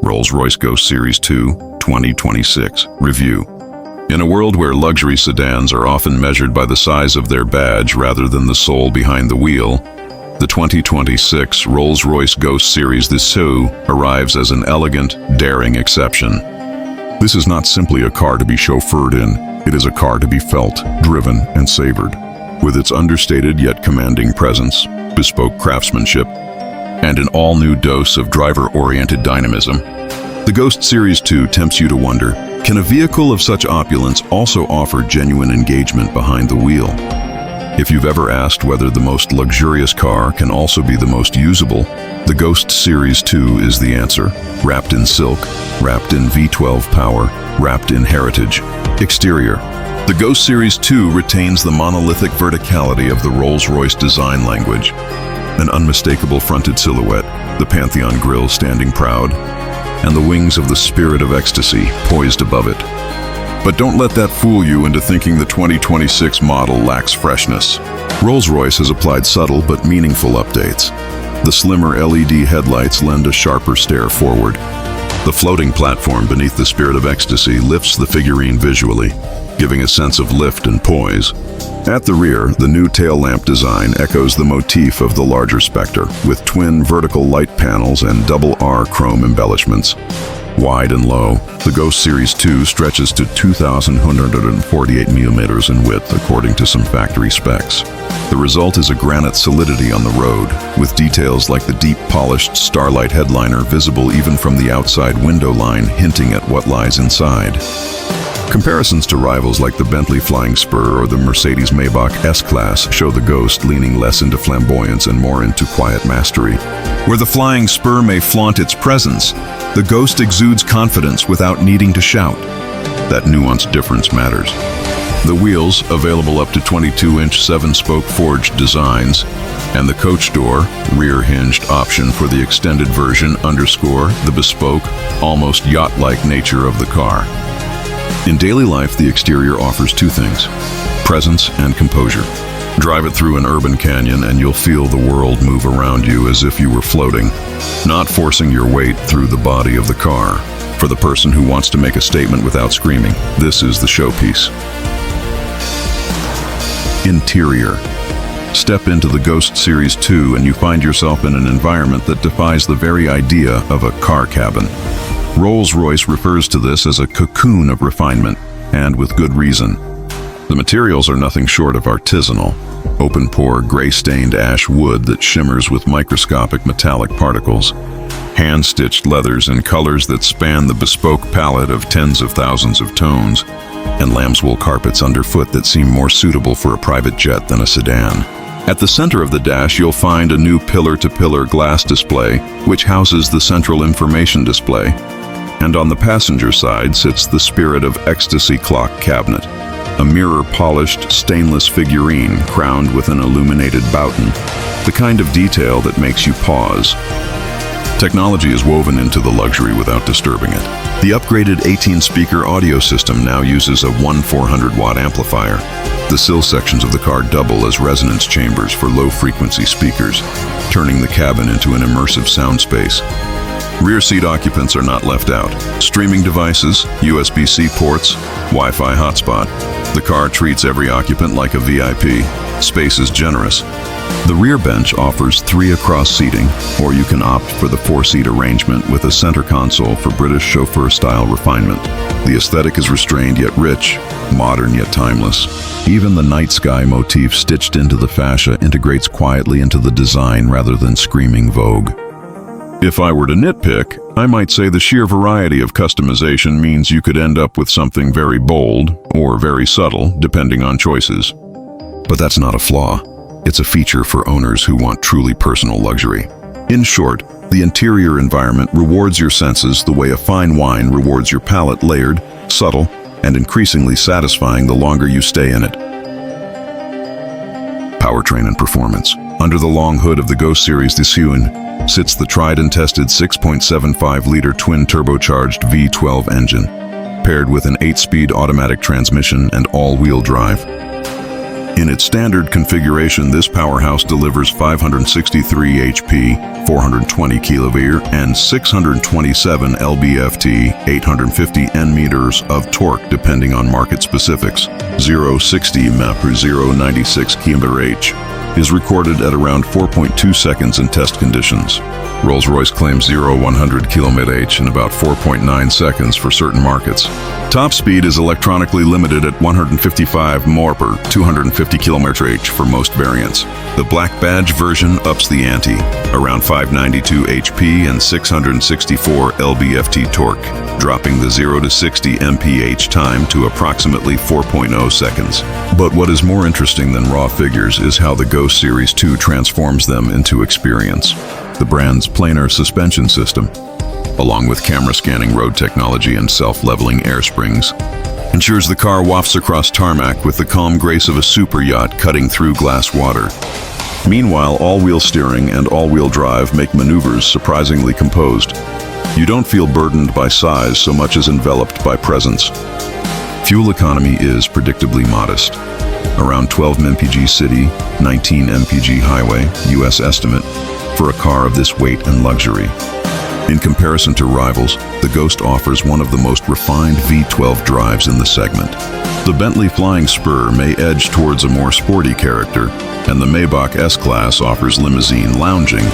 Rolls-Royce Ghost Series II, 2026. Review. In a world where luxury sedans are often measured by the size of their badge rather than the soul behind the wheel, the 2026 Rolls-Royce Ghost Series II arrives as an elegant, daring exception. This is not simply a car to be chauffeured in, it is a car to be felt, driven, and savored. With its understated yet commanding presence, bespoke craftsmanship, and an all-new dose of driver-oriented dynamism, the Ghost Series II tempts you to wonder, can a vehicle of such opulence also offer genuine engagement behind the wheel? If you've ever asked whether the most luxurious car can also be the most usable, the Ghost Series II is the answer. Wrapped in silk, wrapped in V12 power, wrapped in heritage. Exterior. The Ghost Series II retains the monolithic verticality of the Rolls-Royce design language. An unmistakable fronted silhouette, the Pantheon grille standing proud, and the wings of the Spirit of Ecstasy poised above it. But don't let that fool you into thinking the 2026 model lacks freshness. Rolls-Royce has applied subtle but meaningful updates. The slimmer LED headlights lend a sharper stare forward. The floating platform beneath the Spirit of Ecstasy lifts the figurine visually, giving a sense of lift and poise. At the rear, the new tail lamp design echoes the motif of the larger Spectre, with twin vertical light panels and double R chrome embellishments. Wide and low, the Ghost Series II stretches to 2,148 millimeters in width according to some factory specs. The result is a granite solidity on the road, with details like the deep polished starlight headliner visible even from the outside window line hinting at what lies inside. Comparisons to rivals like the Bentley Flying Spur or the Mercedes-Maybach S-Class show the Ghost leaning less into flamboyance and more into quiet mastery. Where the Flying Spur may flaunt its presence, the Ghost exudes confidence without needing to shout. That nuanced difference matters. The wheels, available up to 22-inch 7-spoke forged designs, and the coach door, rear-hinged option for the extended version underscore the bespoke, almost yacht-like nature of the car. In daily life, the exterior offers two things: presence and composure. Drive it through an urban canyon and you'll feel the world move around you as if you were floating, not forcing your weight through the body of the car. For the person who wants to make a statement without screaming, this is the showpiece. Interior. Step into the Ghost Series II and you find yourself in an environment that defies the very idea of a car cabin. Rolls-Royce refers to this as a cocoon of refinement, and with good reason. The materials are nothing short of artisanal, open-pore, gray-stained ash wood that shimmers with microscopic metallic particles, hand-stitched leathers in colors that span the bespoke palette of tens of thousands of tones, and lambswool carpets underfoot that seem more suitable for a private jet than a sedan. At the center of the dash, you'll find a new pillar-to-pillar glass display, which houses the central information display. And on the passenger side sits the Spirit of Ecstasy clock cabinet, a mirror-polished stainless figurine crowned with an illuminated bouton, the kind of detail that makes you pause. Technology is woven into the luxury without disturbing it. The upgraded 18-speaker audio system now uses a 400-watt amplifier. The sill sections of the car double as resonance chambers for low-frequency speakers, turning the cabin into an immersive sound space. Rear seat occupants are not left out. Streaming devices, USB-C ports, Wi-Fi hotspot. The car treats every occupant like a VIP. Space is generous. The rear bench offers 3 across seating, or you can opt for the 4-seat arrangement with a center console for British chauffeur-style refinement. The aesthetic is restrained yet rich, modern yet timeless. Even the night sky motif stitched into the fascia integrates quietly into the design rather than screaming vogue. If I were to nitpick, I might say the sheer variety of customization means you could end up with something very bold or very subtle, depending on choices. But that's not a flaw. It's a feature for owners who want truly personal luxury. In short, the interior environment rewards your senses the way a fine wine rewards your palate, layered, subtle, and increasingly satisfying the longer you stay in it. Powertrain and performance. Under the long hood of the Ghost Series II sits the tried-and-tested 6.75-liter twin-turbocharged V12 engine, paired with an 8-speed automatic transmission and all-wheel drive. In its standard configuration, this powerhouse delivers 563 HP, 420 kV, and 627 lb-ft, 850 Nm of torque depending on market specifics. 0-60 mph 0-96 km/h is recorded at around 4.2 seconds in test conditions. Rolls-Royce claims 0-100 km/h in about 4.9 seconds for certain markets. Top speed is electronically limited at 155 mph, 250 km/h for most variants. The black badge version ups the ante, around 592 HP and 664 lb-ft torque, dropping the 0-60 mph time to approximately 4.0 seconds. But what is more interesting than raw figures is how the Ghost Series II transforms them into experience. The brand's planar suspension system, along with camera scanning road technology and self-leveling air springs, ensures the car wafts across tarmac with the calm grace of a super yacht cutting through glass water. Meanwhile, all-wheel steering and all-wheel drive make maneuvers surprisingly composed. You don't feel burdened by size so much as enveloped by presence. Fuel economy is predictably modest. Around 12 mpg city, 19 mpg highway, US estimate, for a car of this weight and luxury. In comparison to rivals, the Ghost offers one of the most refined V12 drives in the segment. The Bentley Flying Spur may edge towards a more sporty character, and the Maybach S-Class offers limousine lounging,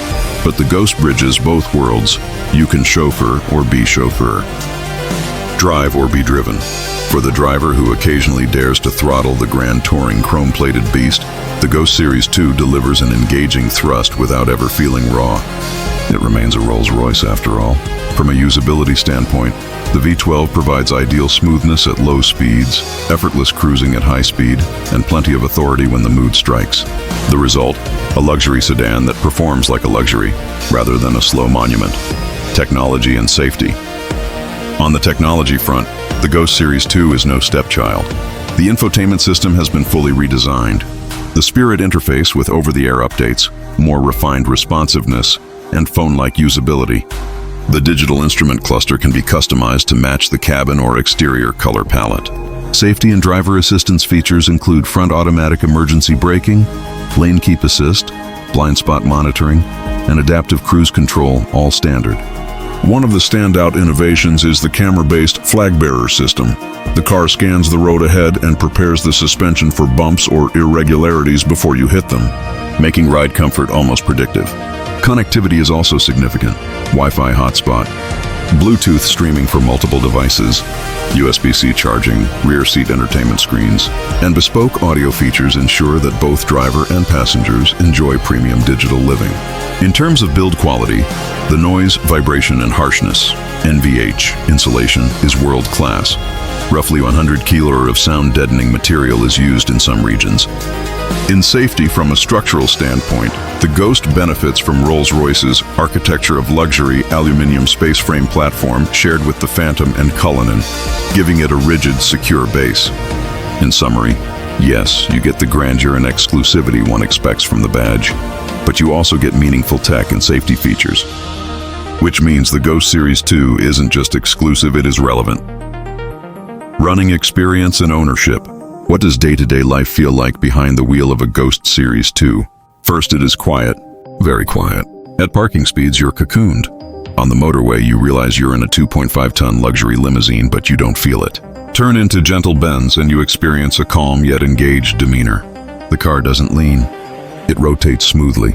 but the Ghost bridges both worlds. You can chauffeur or be chauffeur. Drive or be driven. For the driver who occasionally dares to throttle the grand touring chrome-plated beast, the Ghost Series II delivers an engaging thrust without ever feeling raw. It remains a Rolls-Royce after all. From a usability standpoint, the V12 provides ideal smoothness at low speeds, effortless cruising at high speed, and plenty of authority when the mood strikes. The result, a luxury sedan that performs like a luxury, rather than a slow monument. Technology and safety. On the technology front, the Ghost Series II is no stepchild. The infotainment system has been fully redesigned. The Spirit interface with over-the-air updates, more refined responsiveness, and phone-like usability. The digital instrument cluster can be customized to match the cabin or exterior color palette. Safety and driver assistance features include front automatic emergency braking, lane keep assist, blind spot monitoring, and adaptive cruise control, all standard. One of the standout innovations is the camera-based flag bearer system. The car scans the road ahead and prepares the suspension for bumps or irregularities before you hit them, making ride comfort almost predictive. Connectivity is also significant. Wi-Fi hotspot, Bluetooth streaming for multiple devices, USB-C charging, rear seat entertainment screens, and bespoke audio features ensure that both driver and passengers enjoy premium digital living. In terms of build quality, the noise, vibration, and harshness, NVH, insulation, is world-class. Roughly 100 kg of sound-deadening material is used in some regions. In safety from a structural standpoint, the Ghost benefits from Rolls-Royce's architecture of luxury aluminum space frame platform shared with the Phantom and Cullinan, giving it a rigid, secure base. In summary, yes, you get the grandeur and exclusivity one expects from the badge, but you also get meaningful tech and safety features. Which means the Ghost Series II isn't just exclusive, it is relevant. Running experience and ownership. What does day-to-day life feel like behind the wheel of a Ghost Series II? First, it is quiet, very quiet. At parking speeds, you're cocooned. On the motorway, you realize you're in a 2.5-ton luxury limousine, but you don't feel it. Turn into gentle bends and you experience a calm yet engaged demeanor. The car doesn't lean. It rotates smoothly,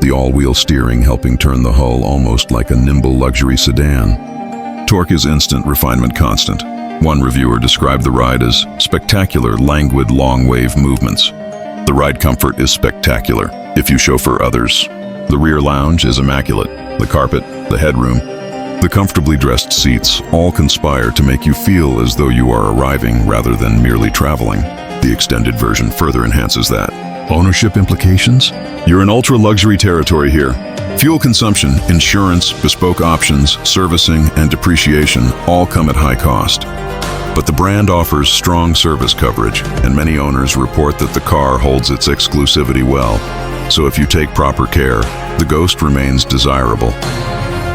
the all-wheel steering helping turn the hull almost like a nimble luxury sedan. Torque is instant, refinement constant. One reviewer described the ride as spectacular, languid, long-wave movements. The ride comfort is spectacular. If you chauffeur others, the rear lounge is immaculate. The carpet, the headroom, the comfortably dressed seats all conspire to make you feel as though you are arriving rather than merely traveling. The extended version further enhances that. Ownership implications? You're in ultra-luxury territory here. Fuel consumption, insurance, bespoke options, servicing, and depreciation all come at high cost. But the brand offers strong service coverage, and many owners report that the car holds its exclusivity well. So if you take proper care, the Ghost remains desirable.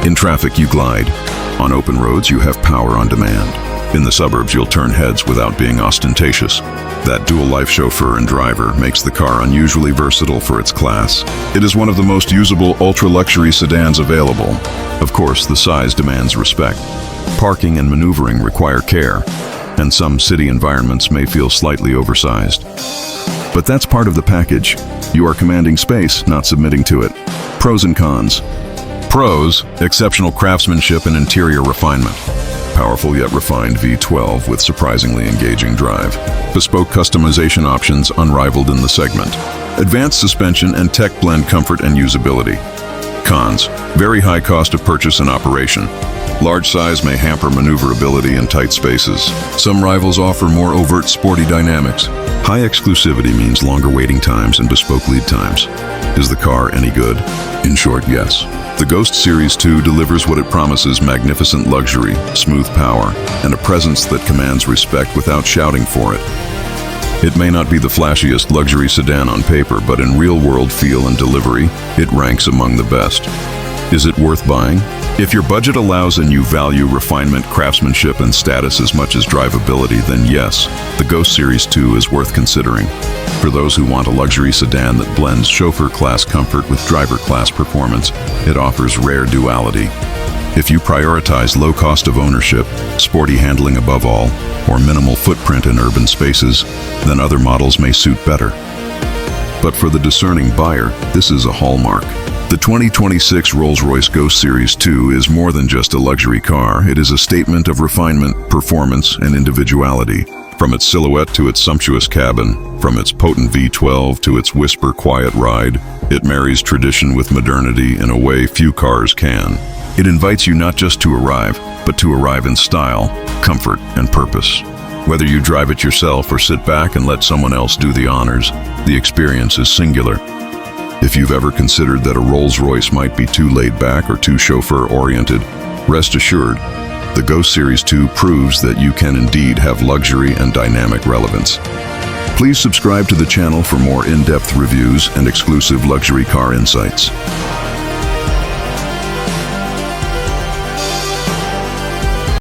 In traffic, you glide. On open roads, you have power on demand. In the suburbs, you'll turn heads without being ostentatious. That dual-life chauffeur and driver makes the car unusually versatile for its class. It is one of the most usable ultra-luxury sedans available. Of course, the size demands respect. Parking and maneuvering require care, and some city environments may feel slightly oversized. But that's part of the package. You are commanding space, not submitting to it. Pros and cons. Pros: exceptional craftsmanship and interior refinement. Powerful yet refined V12 with surprisingly engaging drive. Bespoke customization options unrivaled in the segment. Advanced suspension and tech blend comfort and usability. Cons: very high cost of purchase and operation. Large size may hamper maneuverability in tight spaces. Some rivals offer more overt sporty dynamics. High exclusivity means longer waiting times and bespoke lead times. Is the car any good? In short, yes. The Ghost Series II delivers what it promises: magnificent luxury, smooth power, and a presence that commands respect without shouting for it. It may not be the flashiest luxury sedan on paper, but in real-world feel and delivery, it ranks among the best. Is it worth buying? If your budget allows and you value refinement, craftsmanship, and status as much as drivability, then yes, the Ghost Series II is worth considering. For those who want a luxury sedan that blends chauffeur-class comfort with driver-class performance, it offers rare duality. If you prioritize low cost of ownership, sporty handling above all, or minimal footprint in urban spaces, then other models may suit better. But for the discerning buyer, this is a hallmark. The 2026 Rolls-Royce Ghost Series II is more than just a luxury car. It is a statement of refinement, performance, and individuality. From its silhouette to its sumptuous cabin, from its potent V12 to its whisper quiet ride, it marries tradition with modernity in a way few cars can. It invites you not just to arrive, but to arrive in style, comfort, and purpose. Whether you drive it yourself or sit back and let someone else do the honors, the experience is singular. If you've ever considered that a Rolls-Royce might be too laid-back or too chauffeur-oriented, rest assured, the Ghost Series II proves that you can indeed have luxury and dynamic relevance. Please subscribe to the channel for more in-depth reviews and exclusive luxury car insights.